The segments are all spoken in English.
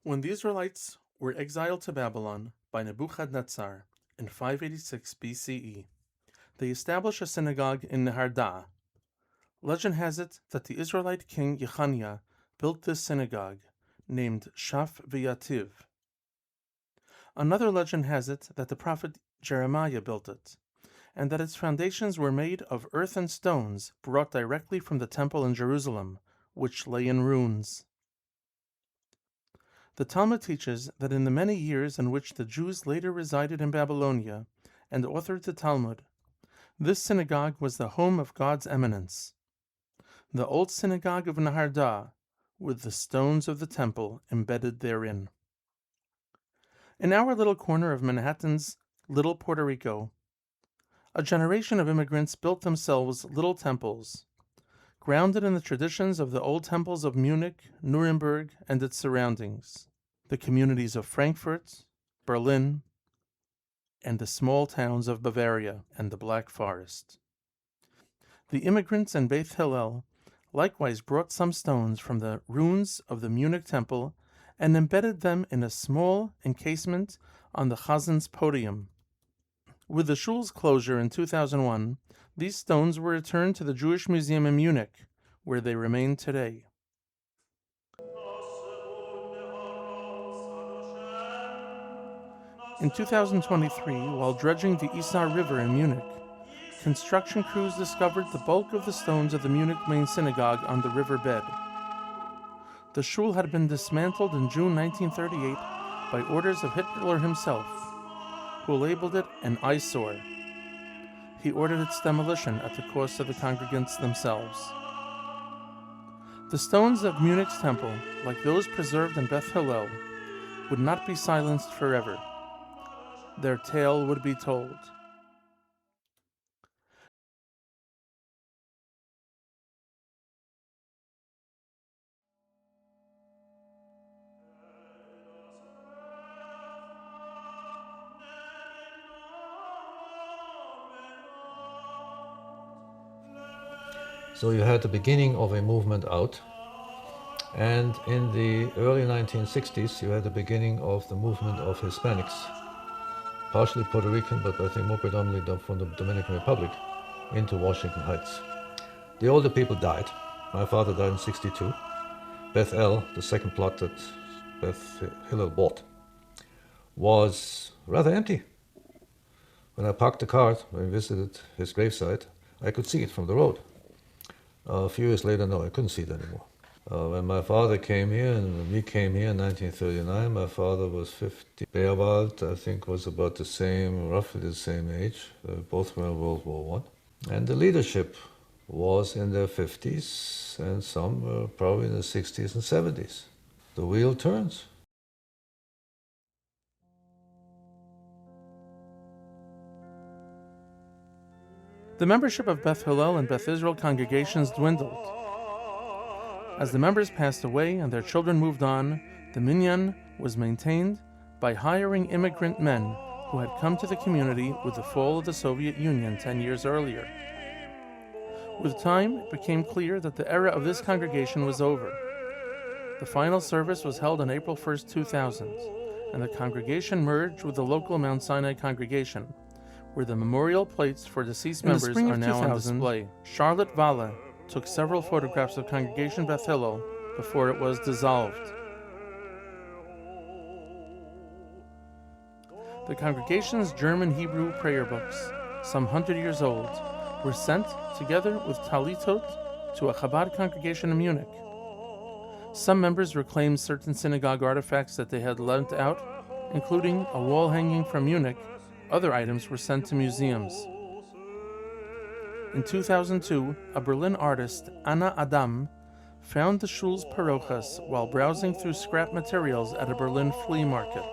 When the Israelites were exiled to Babylon by Nebuchadnezzar in 586 BCE, they established a synagogue in Neharda. Legend has it that the Israelite king Yechaniah built this synagogue, named Shaf V'Yativ. Another legend has it that the prophet Jeremiah built it, and that its foundations were made of earth and stones brought directly from the temple in Jerusalem, which lay in ruins. The Talmud teaches that in the many years in which the Jews later resided in Babylonia and authored the Talmud, this synagogue was the home of God's eminence. The old synagogue of Neharda, with the stones of the temple embedded therein. In our little corner of Manhattan's Little Puerto Rico, a generation of immigrants built themselves little temples, grounded in the traditions of the old temples of Munich, Nuremberg, and its surroundings, the communities of Frankfurt, Berlin, and the small towns of Bavaria and the Black Forest. The immigrants in Beth Hillel likewise brought some stones from the ruins of the Munich temple and embedded them in a small encasement on the Chazan's podium. With the shul's closure in 2001, these stones were returned to the Jewish Museum in Munich, where they remain today. In 2023, while dredging the Isar River in Munich, construction crews discovered the bulk of the stones of the Munich main synagogue on the riverbed. The shul had been dismantled in June 1938 by orders of Hitler himself, who labeled it an eyesore. He ordered its demolition at the cost of the congregants themselves. The stones of Munich's temple, like those preserved in Beth Hillel, would not be silenced forever. Their tale would be told. So you had the beginning of a movement out, and in the early 1960s you had the beginning of the movement of Hispanics, partially Puerto Rican, but I think more predominantly from the Dominican Republic, into Washington Heights. The older people died. My father died in '62. Beth El, the second plot that Beth Hillel bought, was rather empty. When I parked the car, when I visited his gravesite, I could see it from the road. A few years later, no, I couldn't see it anymore. When my father came here, and we came here in 1939, my father was 50. Beerwald, I think, was about the same, roughly the same age. Both were in World War I. And the leadership was in their 50s, and some were probably in the 60s and 70s. The wheel turns. The membership of Beth Hillel and Beth Israel congregations dwindled. As the members passed away and their children moved on, the minyan was maintained by hiring immigrant men who had come to the community with the fall of the Soviet Union 10 years earlier. With time, it became clear that the era of this congregation was over. The final service was held on April 1, 2000, and the congregation merged with the local Mount Sinai congregation, where the memorial plates for deceased members are now on display. Charlotte Valle took several photographs of Congregation Beth Hillel before it was dissolved. The congregation's German Hebrew prayer books, some 100 years old, were sent, together with Talitot, to a Chabad congregation in Munich. Some members reclaimed certain synagogue artifacts that they had lent out, including a wall hanging from Munich. Other items were sent to museums. In 2002, a Berlin artist, Anna Adam, found the shul's parochas while browsing through scrap materials at a Berlin flea market.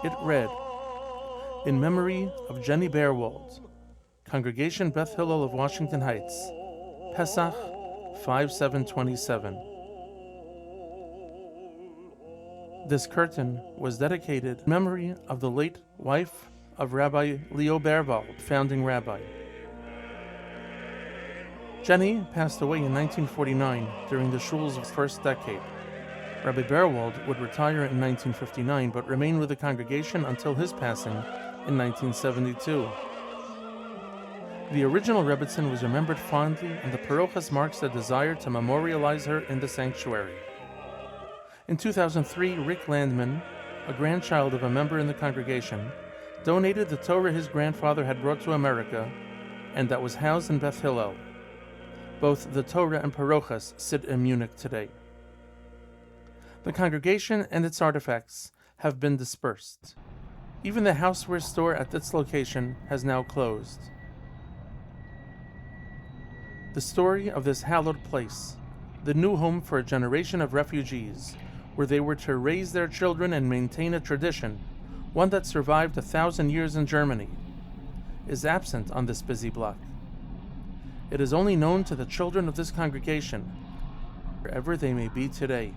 It read, "In memory of Jenny Beerwald, Congregation Beth Hillel of Washington Heights, Pesach 5727. This curtain was dedicated in memory of the late wife of Rabbi Leo Beerwald, founding rabbi. Jenny passed away in 1949 during the shul's first decade. Rabbi Berwald would retire in 1959 but remain with the congregation until his passing in 1972. The original Rebbitzin was remembered fondly, and the parochas marks a desire to memorialize her in the sanctuary. In 2003, Rick Landman, a grandchild of a member in the congregation, donated the Torah his grandfather had brought to America and that was housed in Beth Hillel. Both the Torah and parochas sit in Munich today. The congregation and its artifacts have been dispersed. Even the houseware store at its location has now closed. The story of this hallowed place, the new home for a generation of refugees, where they were to raise their children and maintain a tradition, one that survived 1,000 years in Germany, is absent on this busy block. It is only known to the children of this congregation, wherever they may be today.